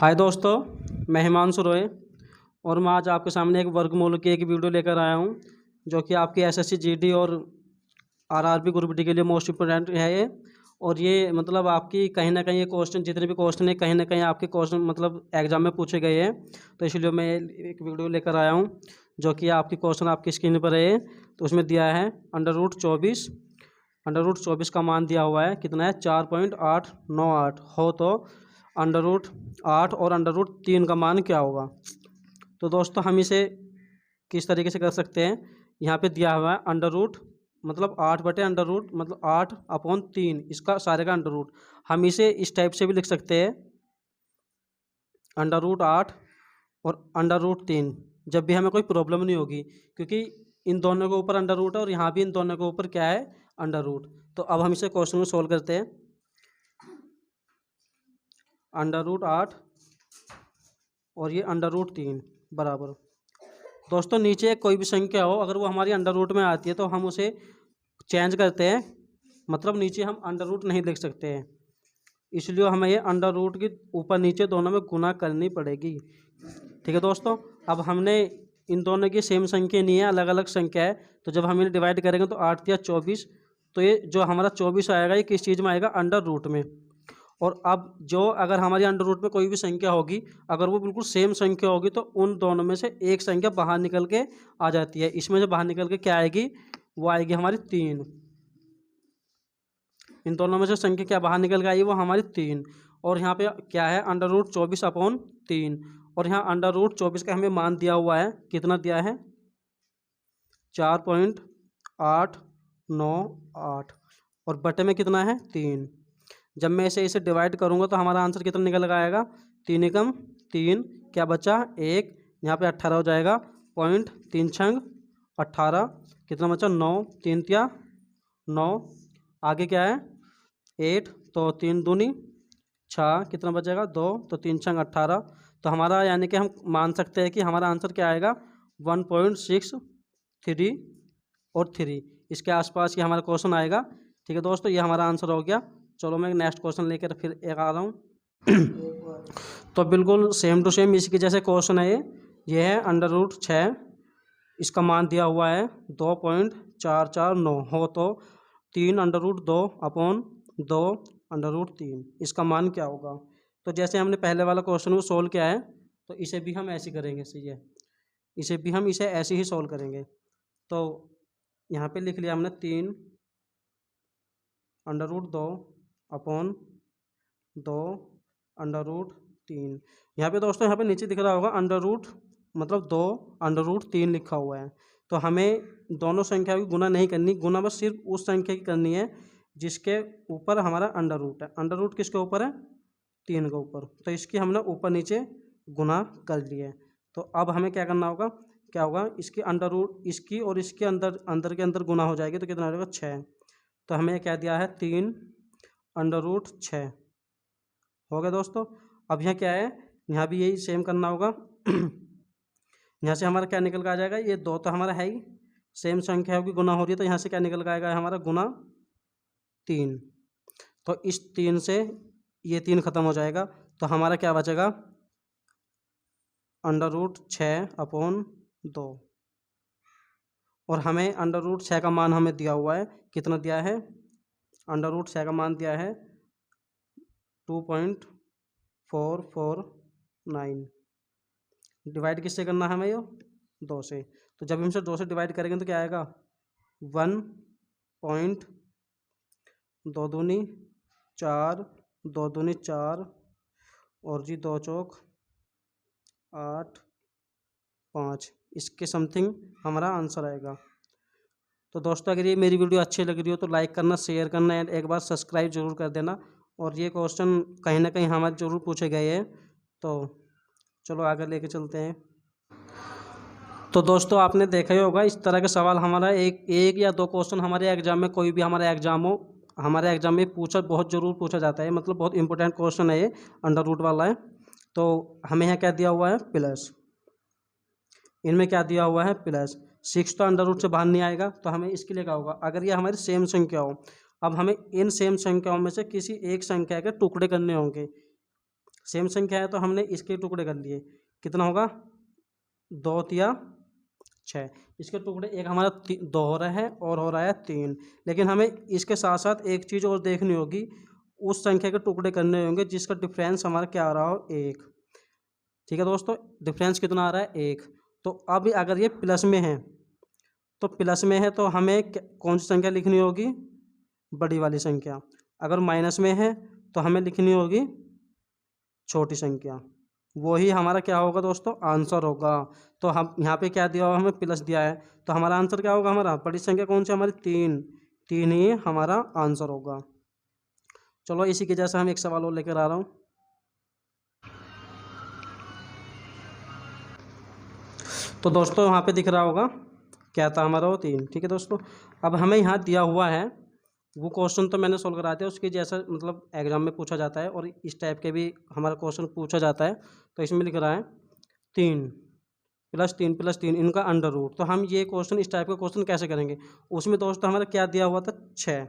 हाय दोस्तों, मैं हिमांशु रॉय और मैं आज आपके सामने एक वर्गमूल की एक वीडियो लेकर आया हूं जो कि आपकी एसएससी जीडी और आरआरबी ग्रुप डी के लिए मोस्ट इम्पोर्टेंट है ये। और ये मतलब आपकी कहीं ना कहीं ये क्वेश्चन, जितने भी क्वेश्चन है कहीं ना कहीं आपके क्वेश्चन मतलब एग्जाम में पूछे गए हैं। तो इसलिए मैं एक वीडियो लेकर आया हूँ जो कि आपकी क्वेश्चन आपकी स्क्रीन पर है। तो उसमें दिया है अंडर रूट 24 का मान दिया हुआ है, कितना है 4.898 हो। तो अंडर रूट 8 और अंडर रूट 3 का मान क्या होगा। तो दोस्तों हम इसे किस तरीके से कर सकते हैं, यहाँ पे दिया हुआ है अंडर रूट मतलब 8/अंडर रूट मतलब 8/3, इसका सारे का अंडर रूट। हम इसे इस टाइप से भी लिख सकते हैं, अंडर रूट 8 और अंडर रूट 3, जब भी हमें कोई प्रॉब्लम नहीं होगी, क्योंकि इन दोनों के ऊपर अंडर रूट है और यहाँ भी इन दोनों के ऊपर क्या है, अंडर रूट। तो अब हम इसे क्वेश्चन को सोल्व करते हैं। अंडर रूट 8 और ये अंडर रूट 3 बराबर। दोस्तों नीचे कोई भी संख्या हो, अगर वो हमारी अंडर रूट में आती है तो हम उसे चेंज करते हैं, मतलब नीचे हम अंडर रूट नहीं लिख सकते हैं, इसलिए हमें ये अंडर रूट की ऊपर नीचे दोनों में गुना करनी पड़ेगी। ठीक है दोस्तों, अब हमने इन दोनों की सेम संख्या नहीं है, अलग अलग संख्या है। तो जब हम इन्हें डिवाइड करेंगे तो 8 या 24, तो ये जो हमारा 24 आएगा ये किस चीज़ में आएगा, अंडर रूट में। और अब जो अगर हमारी अंडर रूट में कोई भी संख्या होगी, अगर वो बिल्कुल सेम संख्या होगी तो उन दोनों में से एक संख्या बाहर निकल के आ जाती है। इसमें से बाहर निकल के क्या आएगी, वो आएगी हमारी 3। इन दोनों में से संख्या क्या बाहर निकल के आई, वो हमारी 3। और यहाँ पे क्या है, अंडर रूट 24/3। और यहाँ अंडर रूट 24 का हमें मान दिया हुआ है, कितना दिया है 4.898 और बटे में कितना है 3। जब मैं इसे डिवाइड करूँगा तो हमारा आंसर कितना निकल कर आएगा, 3 एकम 3, क्या बचा 1, यहाँ पे 18 हो जाएगा, 0.3 18, कितना बचा 9, 3 तिया 9, आगे क्या है 8, तो 3 दूनी 6, कितना बचेगा 2, तो 3 छंग 18। तो हमारा यानी कि हम मान सकते हैं कि हमारा आंसर क्या आएगा 1.63 और 3, इसके आसपास ये हमारा क्वेश्चन आएगा। ठीक है दोस्तों, ये हमारा आंसर हो गया। चलो मैं नेक्स्ट क्वेश्चन लेकर फिर एक आ रहा हूँ। तो बिल्कुल सेम टू सेम इसके जैसे क्वेश्चन है ये है अंडर रूट 6, इसका मान दिया हुआ है 2.449 हो। तो 3√2/2 अंडर रूट 3, इसका मान क्या होगा। तो जैसे हमने पहले वाला क्वेश्चन को सोल्व किया है, तो इसे भी हम ऐसे करेंगे, सही है, इसे भी हम इसे ऐसे ही सोल्व करेंगे। तो यहाँ पे लिख लिया हमने 3√2/2 अंडर रूट 3। यहाँ पे दोस्तों, यहाँ पे नीचे दिख रहा होगा अंडर रूट मतलब 2 अंडर रूट 3 लिखा हुआ है। तो हमें दोनों संख्या की गुना नहीं करनी, गुना बस सिर्फ उस संख्या की करनी है जिसके ऊपर हमारा अंडर रूट है। अंडर रूट किसके ऊपर है, 3 के ऊपर। तो इसकी हमने ऊपर नीचे गुना कर लिया है। तो अब हमें क्या करना होगा, क्या होगा, इसकी अंडर रूट इसकी और इसके अंदर अंदर के अंदर गुना हो जाएगी, तो कितना हो जाएगा 6। तो हमें क्या दिया है 3√6 हो गया दोस्तों। अब यहाँ क्या है, यहाँ भी यही सेम करना होगा। यहाँ से हमारा क्या निकल कर आ जाएगा, ये 2 तो हमारा है ही, सेम संख्या की गुना हो रही है, तो यहाँ से क्या निकल कर आएगा हमारा गुना 3। तो इस 3 से ये 3 खत्म हो जाएगा, तो हमारा क्या बचेगा अंडर रूट 6/2। और हमें अंडर रूट 6 का मान हमें दिया हुआ है, कितना दिया है, अंडर रूट 6 का मान दिया है 2.449। डिवाइड किससे करना है हमें, ये 2 से। तो जब हम इसे 2 से डिवाइड करेंगे तो क्या आएगा 1.2 दूनी 4, 2 दूनी 4 और जी 2 चौक 8 5, इसके समथिंग हमारा आंसर आएगा। तो दोस्तों अगर ये मेरी वीडियो अच्छी लग रही हो तो लाइक करना, शेयर करना एंड एक बार सब्सक्राइब जरूर कर देना। और ये क्वेश्चन कहीं ना कहीं हमारे जरूर पूछे गए हैं, तो चलो आगे लेके चलते हैं। तो दोस्तों आपने देखा ही होगा, इस तरह के सवाल हमारा एक या 2 क्वेश्चन हमारे एग्जाम में, कोई भी हमारा एग्जाम हो, हमारे एग्जाम में बहुत जरूर पूछा जाता है, मतलब बहुत इंपॉर्टेंट क्वेश्चन है ये, अंडर रूट वाला है। तो हमें यहाँ क्या दिया हुआ है प्लस, इनमें क्या दिया हुआ है प्लस। 6 तो अंडर रूट से बाहर नहीं आएगा, तो हमें इसके लिए क्या होगा, अगर ये हमारी सेम संख्या हो, अब हमें इन सेम संख्याओं में से किसी एक संख्या के टुकड़े करने होंगे। सेम संख्या है तो हमने इसके टुकड़े कर लिए, कितना होगा 2 तिया 6। इसके टुकड़े एक हमारा 2 हो रहा है और हो रहा है 3। लेकिन हमें इसके साथ साथ एक चीज़ और देखनी होगी, उस संख्या के टुकड़े करने होंगे जिसका डिफरेंस हमारा क्या आ रहा हो 1। ठीक है दोस्तों, डिफरेंस कितना आ रहा है 1। तो अब अगर ये प्लस में है तो प्लस में है तो हमें कौन सी संख्या लिखनी होगी, बड़ी वाली संख्या। अगर माइनस में है तो हमें लिखनी होगी छोटी संख्या। वही हमारा क्या होगा दोस्तों, आंसर होगा। तो हम यहाँ पे क्या दिया हुआ, हमें प्लस दिया है, तो हमारा आंसर क्या होगा, हमारा बड़ी संख्या कौन सी हमारी 3, 3 ही हमारा आंसर होगा। चलो इसी के जैसा हम एक सवाल और लेकर आ रहा हूँ। तो दोस्तों यहाँ पे दिख रहा होगा क्या था हमारा, वो 3। ठीक है दोस्तों, अब हमें यहाँ दिया हुआ है, वो क्वेश्चन तो मैंने सोल्व करा दिया, उसके जैसा मतलब एग्जाम में पूछा जाता है और इस टाइप के भी हमारा क्वेश्चन पूछा जाता है। तो इसमें लिख रहा है 3 + 3 + 3 इनका अंडर रूट। तो हम ये क्वेश्चन, इस टाइप का क्वेश्चन कैसे करेंगे। उसमें दोस्तों हमारा क्या दिया हुआ था 6,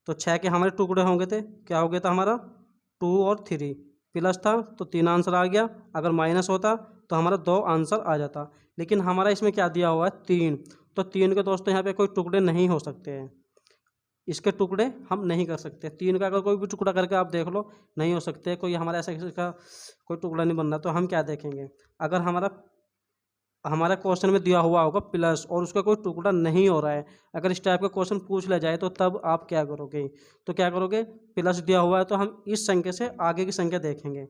तो 6 के हमारे टुकड़े होंगे थे, क्या हो गया था हमारा 2 और 3, प्लस था तो 3 आंसर आ गया। अगर माइनस होता तो हमारा 2 आंसर आ जाता। लेकिन हमारा इसमें क्या दिया हुआ है 3, तो 3 के दोस्तों यहाँ पे कोई टुकड़े नहीं हो सकते हैं, इसके टुकड़े हम नहीं कर सकते। 3 का अगर कोई भी टुकड़ा करके आप देख लो, नहीं हो सकते, कोई हमारा ऐसा किसी का कोई टुकड़ा नहीं बन रहा। तो हम क्या देखेंगे, अगर हमारा क्वेश्चन में दिया हुआ होगा प्लस और उसका कोई टुकड़ा नहीं हो रहा है, अगर इस टाइप का क्वेश्चन पूछ लिया जाए तो तब आप क्या करोगे, तो क्या करोगे, प्लस दिया हुआ है तो हम इस संख्या से आगे की संख्या देखेंगे।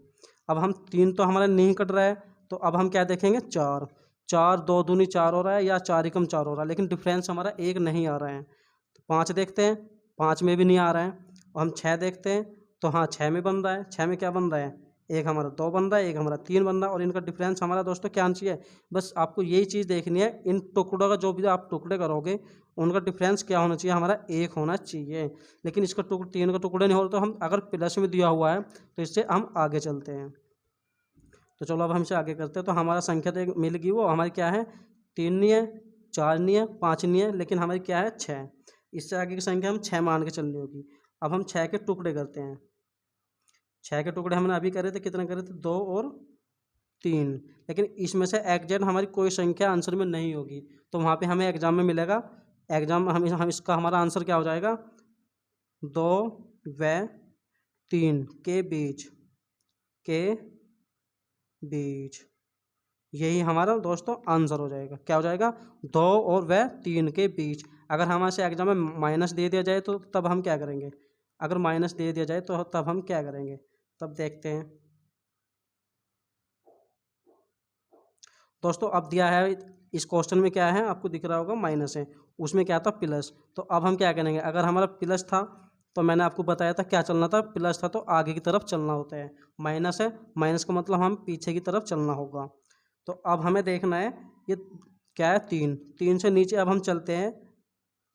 अब हम 3 तो हमारा नहीं कट रहा है, तो अब हम क्या देखेंगे 4, 4 2 दूनी 4 हो रहा है या 4 एकम 4 हो रहा है, लेकिन डिफरेंस हमारा 1 नहीं आ रहा है। तो 5 देखते हैं, 5 में भी नहीं आ रहा है। और हम 6 देखते हैं, तो हाँ 6 में बन रहा है, 6 में क्या बन रहा है, एक हमारा 2 बन रहा है, एक हमारा 3 बन रहा है, और इनका डिफरेंस हमारा दोस्तों क्या आना चाहिए। बस आपको यही चीज़ देखनी है, इन टुकड़ों का जो भी आप टुकड़े करोगे उनका डिफरेंस क्या होना चाहिए, हमारा 1 होना चाहिए। लेकिन इसका 3 का टुकड़े नहीं हो रहे, तो हम अगर प्लस में दिया हुआ है तो इससे हम आगे चलते हैं। तो चलो अब हमसे आगे करते हैं। तो हमारा संख्या तो एक मिल गई, वो हमारी क्या है 3 नहीं है, 4 नहीं है, 5 नहीं है, लेकिन हमारी क्या है 6। इससे आगे की संख्या हम 6 मान के चलनी होगी। अब हम 6 के टुकड़े करते हैं। 6 के टुकड़े हमने अभी करे थे, कितने करे थे 2 और 3, लेकिन इसमें से एग्जैक्ट हमारी कोई संख्या आंसर में नहीं होगी, तो वहाँ पे हमें एग्जाम में मिलेगा, एग्जाम हम इसका हमारा आंसर क्या हो जाएगा 2 व 3 के बीच, यही हमारा दोस्तों आंसर हो जाएगा। क्या हो जाएगा 2 और व 3 के बीच। अगर हमारे से एग्जाम में माइनस दे दिया जाए तो तब हम क्या करेंगे, अगर माइनस दे दिया जाए तो तब हम क्या करेंगे, तब देखते हैं दोस्तों। अब दिया है इस क्वेश्चन में क्या है, आपको दिख रहा होगा माइनस है, उसमें क्या था प्लस। तो अब हम क्या करेंगे, अगर हमारा प्लस था तो मैंने आपको बताया था क्या चलना था, प्लस था तो आगे की तरफ चलना होता है, माइनस है, माइनस का मतलब हम पीछे की तरफ चलना होगा। तो अब हमें देखना है ये क्या है 3, 3 से नीचे अब हम चलते हैं,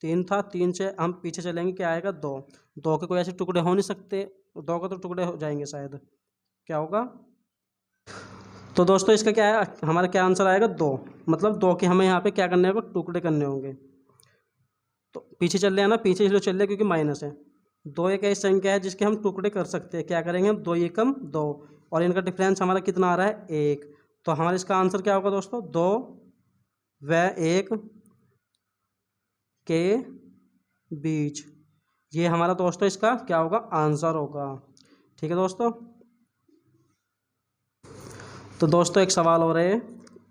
3 था, 3 से हम पीछे चलेंगे, क्या आएगा 2, 2 के कोई ऐसे टुकड़े हो नहीं सकते, 2 के तो टुकड़े हो जाएंगे शायद, क्या होगा। तो दोस्तों इसका क्या है, हमारा क्या आंसर आएगा 2, मतलब 2 के हमें यहाँ पे क्या करने होंगे, टुकड़े करने होंगे। तो पीछे चल रहे हैं ना, पीछे इसलिए चल रहे हैं क्योंकि माइनस है। 2 एक ऐसी संख्या है जिसके हम टुकड़े कर सकते हैं, क्या करेंगे हम 2 एकम 2, और इनका डिफरेंस हमारा कितना आ रहा है 1। तो हमारा इसका आंसर क्या होगा दोस्तों 2 व 1 के बीच, ये हमारा दोस्तों इसका क्या होगा आंसर होगा। ठीक है दोस्तों। तो दोस्तों एक सवाल हो रहा है,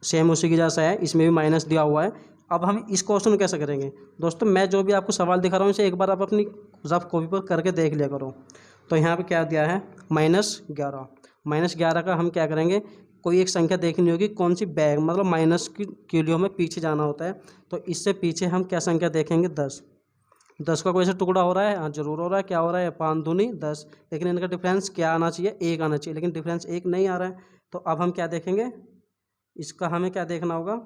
सेम उसी की जैसा है, इसमें भी माइनस दिया हुआ है। अब हम इस क्वेश्चन को कैसे करेंगे दोस्तों, मैं जो भी आपको सवाल दिखा रहा हूँ इसे एक बार आप अपनी रफ कॉपी पर करके देख लिया करो। तो यहाँ पे क्या दिया है -11, -11 का हम क्या करेंगे, कोई एक संख्या देखनी होगी कौन सी बैग, मतलब माइनस की लिए हमें पीछे जाना होता है। तो इससे पीछे हम क्या संख्या देखेंगे 10, 10 का कोई ऐसा टुकड़ा हो रहा है, हाँ जरूर हो रहा है, क्या हो रहा है 5 दूनी 10, लेकिन इनका डिफरेंस क्या आना चाहिए 1 आना चाहिए, लेकिन डिफरेंस 1 नहीं आ रहा है। तो अब हम क्या देखेंगे, इसका हमें क्या देखना होगा,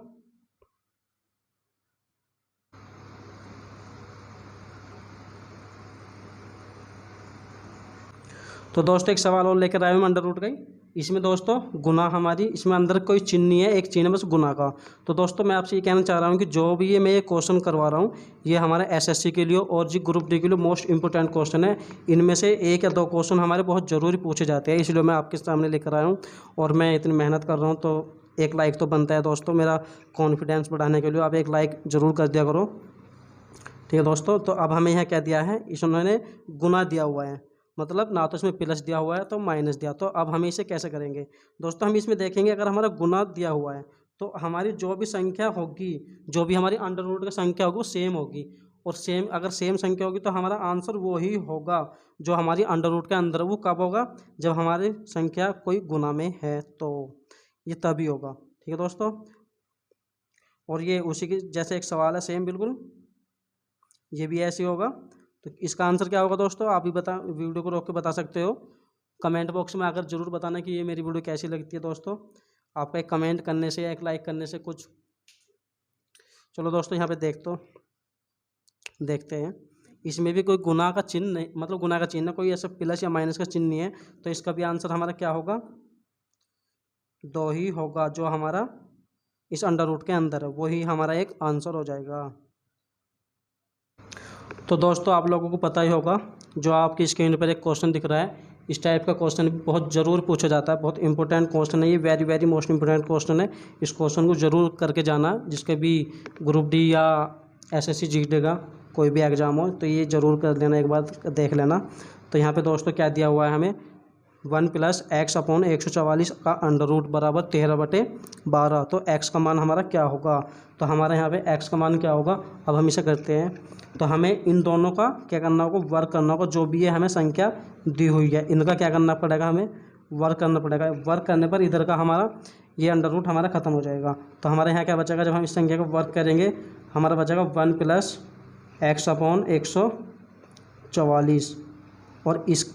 तो दोस्तों एक सवाल और लेकर आए हूँ अंडर रूट का ही। इसमें दोस्तों गुना हमारी, इसमें अंदर कोई चिन्ह नहीं है, एक चिन्ह है बस गुना का। तो दोस्तों मैं आपसे ये कहना चाह रहा हूँ कि जो भी ये मैं ये क्वेश्चन करवा रहा हूँ ये हमारे एसएससी के लिए और जी ग्रुप डी के लिए मोस्ट इंपॉर्टेंट क्वेश्चन है। इनमें से एक या दो क्वेश्चन हमारे बहुत ज़रूरी पूछे जाते हैं, इसलिए मैं आपके सामने लेकर आया हूँ और मैं इतनी मेहनत कर रहा हूँ। तो एक लाइक तो बनता है दोस्तों, मेरा कॉन्फिडेंस बढ़ाने के लिए आप एक लाइक ज़रूर कर दिया करो, ठीक है दोस्तों। तो अब हमें यहाँ क्या दिया है, इन्होंने गुना दिया हुआ है, मतलब ना तो इसमें प्लस दिया हुआ है तो माइनस दिया। तो अब हम इसे कैसे करेंगे दोस्तों, हम इसमें देखेंगे अगर हमारा गुना दिया हुआ है तो हमारी जो भी संख्या होगी, जो भी हमारी अंडर रूट की संख्या होगी वो सेम होगी, और सेम अगर सेम संख्या होगी तो हमारा आंसर वो ही होगा जो हमारी अंडर रूट के अंदर। वो कब होगा, जब हमारी संख्या कोई गुना में है, तो ये तभी होगा, ठीक है दोस्तों। और ये उसी की जैसे एक सवाल है सेम बिल्कुल, ये भी ऐसे होगा। तो इसका आंसर क्या होगा दोस्तों, आप भी बता, वीडियो को रोक के बता सकते हो। कमेंट बॉक्स में आकर ज़रूर बताना कि ये मेरी वीडियो कैसी लगती है दोस्तों। आपका एक कमेंट करने से, एक लाइक करने से कुछ, चलो दोस्तों यहाँ पे देखते हैं। इसमें भी कोई गुना का चिन्ह नहीं, मतलब गुना का चिन्ह, कोई ऐसा प्लस या माइनस का चिन्ह नहीं है, तो इसका भी आंसर हमारा क्या होगा, 2 ही होगा। जो हमारा इस अंडर रूट के अंदर है वही हमारा एक आंसर हो जाएगा। तो दोस्तों आप लोगों को पता ही होगा, जो आपकी स्क्रीन पर एक क्वेश्चन दिख रहा है, इस टाइप का क्वेश्चन बहुत ज़रूर पूछा जाता है, बहुत इंपॉर्टेंट क्वेश्चन है ये, very very most important question है। इस क्वेश्चन को ज़रूर करके जाना, जिसके भी ग्रुप डी या एसएससी जीडी का कोई भी एग्ज़ाम हो तो ये ज़रूर कर लेना, एक बार देख लेना। तो यहाँ पे दोस्तों क्या दिया हुआ है हमें, 1 + x/144 का अंडर रूट बराबर 13/12। तो x का मान हमारा क्या होगा, तो हमारा यहाँ पे x का मान क्या होगा। अब हम इसे करते हैं, तो हमें इन दोनों का क्या करना होगा, वर्क करना होगा। जो भी ये हमें संख्या दी हुई है इनका क्या करना पड़ेगा, हमें वर्क करना पड़ेगा। वर्क करने पर इधर का हमारा ये अंडर रूट हमारा ख़त्म हो जाएगा। तो हमारे यहाँ क्या बचेगा, जब हम इस संख्या को वर्क करेंगे हमारा बचेगा 1 + x/144। और इस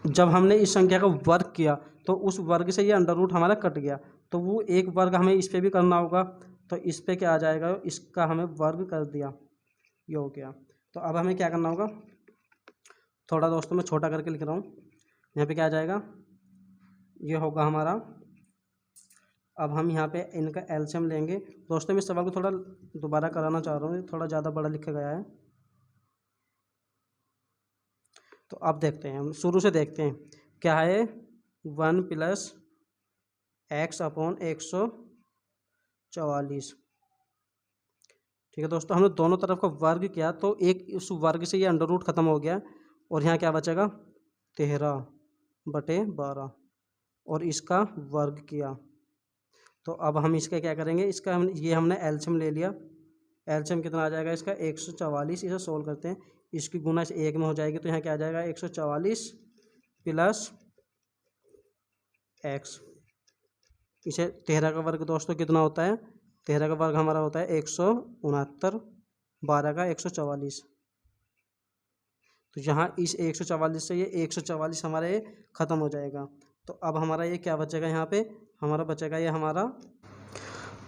जब हमने इस संख्या का वर्ग किया तो उस वर्ग से ये अंडर रूट हमारा कट गया, तो वो एक वर्ग हमें इस पर भी करना होगा। तो इस पर क्या आ जाएगा, इसका हमें वर्ग कर दिया, ये हो गया। तो अब हमें क्या करना होगा, थोड़ा दोस्तों मैं छोटा करके लिख रहा हूँ, यहाँ पे क्या आ जाएगा, ये होगा हमारा। अब हम यहाँ पे इनका एलसीएम लेंगे दोस्तों। मैं इस सवाल को थोड़ा दोबारा कराना चाह रहा हूँ, थोड़ा ज़्यादा बड़ा लिखा गया है। तो अब देखते हैं, हम शुरू से देखते हैं क्या है, 1 + x/144। ठीक है दोस्तों, हमने दोनों तरफ का वर्ग किया तो एक उस वर्ग से ये अंडर रूट खत्म हो गया, और यहाँ क्या बचेगा 13/12, और इसका वर्ग किया। तो अब हम इसका क्या करेंगे, इसका हमने एलसीएम ले लिया। एलसीएम कितना आ जाएगा इसका, 144। इसे सोल्व करते हैं, इसकी गुना इस 1 में हो जाएगी, तो यहाँ क्या आ जाएगा 144 + x। इसे 13 का वर्ग दोस्तों कितना होता है, 13 का वर्ग हमारा होता है 169, 12 का 144। तो यहाँ इस 144 से ये 144 हमारे ख़त्म हो जाएगा। तो अब हमारा ये क्या बचेगा, यहाँ पे हमारा बचेगा ये हमारा।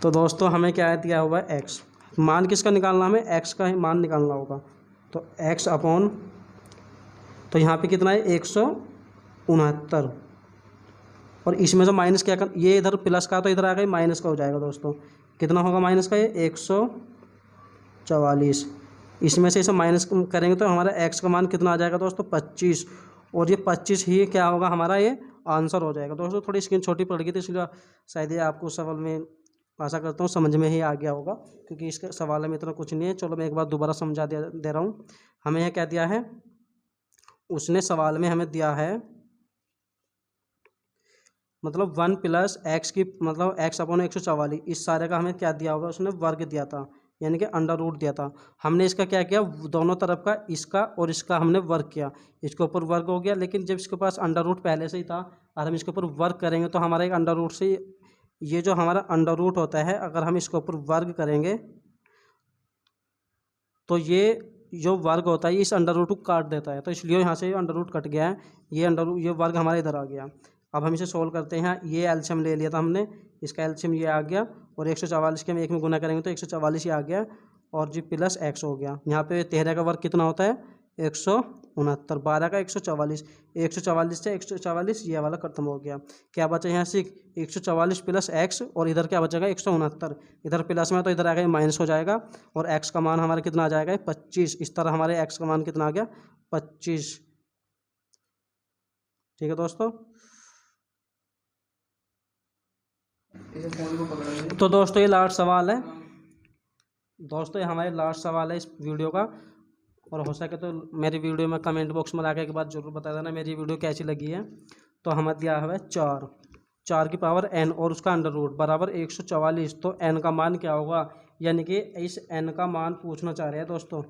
तो दोस्तों हमें क्या दिया हुआ है, x मान किसका निकालना, हमें x का मान निकालना होगा। तो x/, तो यहाँ पे कितना है 169, और इसमें से माइनस क्या कर, ये इधर प्लस का तो इधर आ गया माइनस का हो जाएगा दोस्तों। कितना होगा माइनस का, ये 144। इसमें से इसे माइनस करेंगे तो हमारा x का मान कितना आ जाएगा दोस्तों, 25। और ये 25 ही क्या होगा हमारा, ये आंसर हो जाएगा दोस्तों। थोड़ी स्क्रीन छोटी पड़ गई थी इसलिए शायद ये आपको सवाल में, आशा करता हूँ समझ में ही आ गया होगा, क्योंकि इसके सवाल में इतना कुछ नहीं है। चलो मैं एक बार दोबारा समझा दे रहा हूँ। हमें यह क्या दिया है, उसने सवाल में हमें दिया है, मतलब 1 + x की, मतलब x/144, इस सारे का हमें क्या दिया होगा, उसने वर्ग दिया था, यानी कि अंडर रूट दिया था। हमने इसका क्या किया, दोनों तरफ का इसका और इसका हमने वर्ग किया, इसके ऊपर वर्ग हो गया। लेकिन जब इसके पास अंडर रूट पहले से ही था और हम इसके ऊपर वर्ग करेंगे तो हमारा एक अंडर रूट से, ये जो हमारा अंडर रूट होता है अगर हम इसके ऊपर वर्ग करेंगे तो ये जो वर्ग होता है इस अंडर रूट को काट देता है, तो इसलिए यहाँ से अंडर रूट कट गया है, ये वर्ग हमारे इधर आ गया। अब हम इसे सोल्व करते हैं, ये एलसीएम ले लिया था हमने, इसका एलसीएम ये आ गया, और 144 के हम 1 में गुना करेंगे तो 144 ही आ गया, और जी + x हो गया। यहाँ पे 13 का वर्ग कितना होता है, 169, 12 का 144, 144 से 144 ये वाला खत्म हो गया। क्या बचा यहाँ से 144 प्लस एक्स, और इधर क्या बचेगा 169, इधर प्लस में तो इधर आ गया माइनस हो जाएगा, और एक्स का मान हमारा कितना आ जाएगा 25। इस तरह हमारे एक्स का मान कितना आ गया 25। ठीक है दोस्तों। तो दोस्तों ये लास्ट सवाल है दोस्तों, ये हमारे लास्ट सवाल है इस वीडियो का। और हो सके तो मेरी वीडियो में कमेंट बॉक्स में लाके के बाद जरूर बता देना मेरी वीडियो कैसी लगी है। तो हमें दिया हुआ है 4 की पावर n और उसका अंडर रूट बराबर 144। तो n का मान क्या होगा, यानी कि इस n का मान पूछना चाह रहे हैं दोस्तों,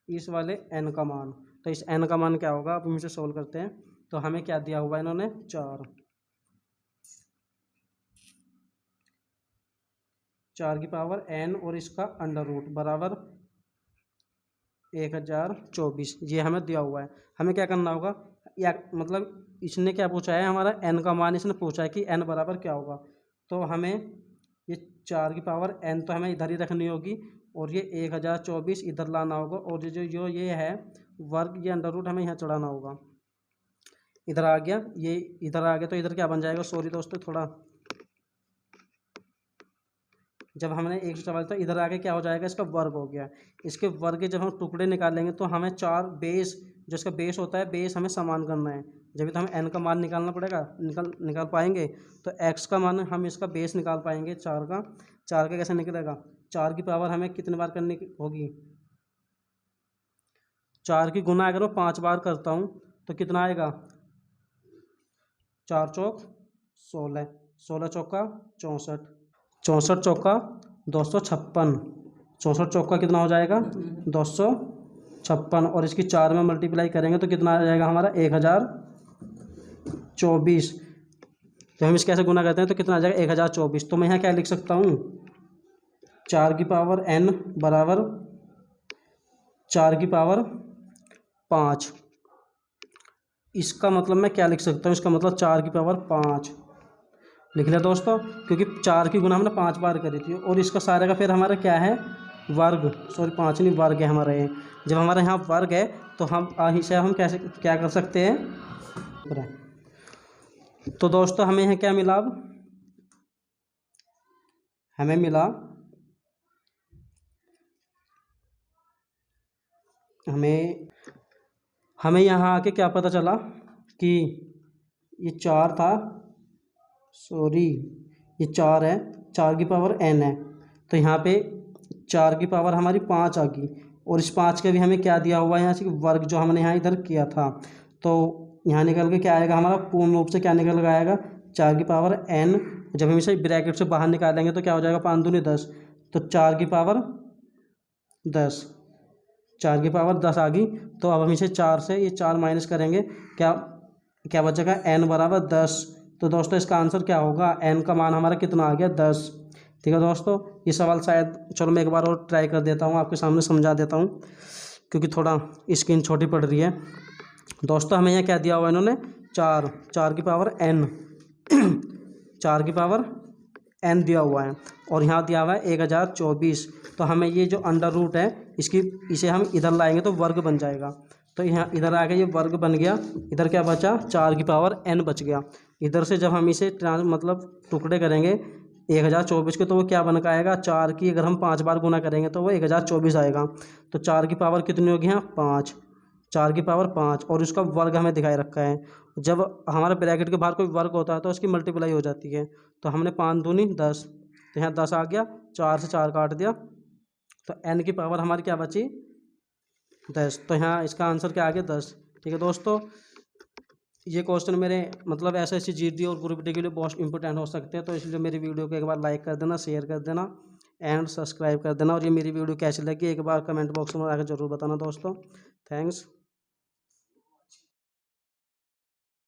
इस वाले n का मान। तो इस n का मान क्या होगा, अब इनसे सोल्व करते हैं। तो हमें क्या दिया हुआ है इन्होंने 4 की पावर n और इसका अंडर रूट बराबर 1024, ये हमें दिया हुआ है। हमें क्या करना होगा, या मतलब इसने क्या पूछा है, हमारा n का मान इसने पूछा है कि n बराबर क्या होगा। तो हमें ये 4 की पावर n तो हमें इधर ही रखनी होगी, और ये 1024 इधर लाना होगा, और जो ये है वर्ग, ये अंडर रूट हमें यहाँ चढ़ाना होगा। इधर आ गया, ये इधर आ गया, तो इधर क्या बन जाएगा, सॉरी दोस्तों थोड़ा, जब हमने 144 था इधर आके क्या हो जाएगा, इसका वर्ग हो गया। इसके वर्ग के जब हम टुकड़े निकालेंगे तो हमें 4 बेस, जो इसका बेस होता है, बेस हमें समान करना है। जब तो हमें n का मान निकालना पड़ेगा, निकाल पाएंगे। तो x का मान हम इसका बेस निकाल पाएंगे 4 का। 4 का कैसे निकलेगा, 4 की पावर हमें कितने बार करनी होगी, 4 की गुना अगर मैं 5 बार करता हूँ तो कितना आएगा, 4 चौक 16, 16 चौका 64, 64 चौका 256, 64 चौका कितना हो जाएगा 256, और इसकी 4 में मल्टीप्लाई करेंगे तो कितना आ जाएगा हमारा 1024। तो हम इस कैसे गुना करते हैं तो कितना आ जाएगा 1024। तो मैं यहाँ क्या लिख सकता हूँ, 4 की पावर n बराबर 4 की पावर 5। इसका मतलब मैं क्या लिख सकता हूँ, इसका मतलब 4 की पावर 5 लिख लिया दोस्तों, क्योंकि 4 की गुना हमने 5 बार करी थी। और इसका सारे का फिर हमारा क्या है, वर्ग, सॉरी 5 नहीं वर्ग है हमारा ये। जब हमारे यहाँ वर्ग है तो हम इसे हम कैसे क्या कर सकते हैं। तो दोस्तों हमें यहाँ क्या मिला, अब हमें मिला, हमें यहाँ आके क्या पता चला कि ये 4 था, सॉरी ये 4 है, 4 की पावर n है। तो यहाँ पे 4 की पावर हमारी 5 आ गई, और इस 5 के भी हमें क्या दिया हुआ है यहाँ से, वर्ग जो हमने यहाँ इधर किया था। तो यहाँ निकल के क्या आएगा हमारा, पूर्ण रूप से क्या निकल के आएगा 4 की पावर n। जब हम इसे ब्रैकेट से बाहर निकालेंगे तो क्या हो जाएगा, 5 दूनी 10, तो 4 की पावर 10, 4 की पावर 10 आ गई। तो अब हम इसे 4 से ये 4 माइनस करेंगे, क्या क्या बचेगा n बराबर 10। तो दोस्तों इसका आंसर क्या होगा, n का मान हमारा कितना आ गया 10। ठीक है दोस्तों, ये सवाल शायद, चलो मैं एक बार और ट्राई कर देता हूँ, आपके सामने समझा देता हूँ, क्योंकि थोड़ा स्क्रीन छोटी पड़ रही है। दोस्तों हमें यहाँ क्या दिया हुआ है इन्होंने, 4 की पावर n 4 की पावर n दिया हुआ है, और यहाँ दिया हुआ है 1024। तो हमें ये जो अंडर रूट है इसे हम इधर लाएंगे तो वर्ग बन जाएगा। तो यहाँ इधर आके ये वर्ग बन गया, इधर क्या बचा 4 की पावर n बच गया। इधर से जब हम इसे मतलब टुकड़े करेंगे 1024 के, तो वो क्या बन के आएगा, 4 की अगर हम 5 बार गुना करेंगे तो वो 1024 आएगा। तो 4 की पावर कितनी होगी यहाँ 5, 4 की पावर 5, और उसका वर्ग हमें दिखाई रखा है। जब हमारे ब्रैकेट के बाहर कोई वर्ग होता है तो उसकी मल्टीप्लाई हो जाती है। तो हमने 5 दूनी 10, तो यहाँ 10 आ गया, 4 से 4 काट दिया, तो n की पावर हमारी क्या बची 10। तो यहाँ इसका आंसर क्या आ गया 10। ठीक है दोस्तों, ये क्वेश्चन मेरे मतलब SSC GD और ग्रुप डी के लिए बहुत इंपॉर्टेंट हो सकते हैं। तो इसलिए मेरी वीडियो को एक बार लाइक कर देना, शेयर कर देना एंड सब्सक्राइब कर देना। और ये मेरी वीडियो कैसी लगी एक बार कमेंट बॉक्स में आकर जरूर बताना दोस्तों। थैंक्स।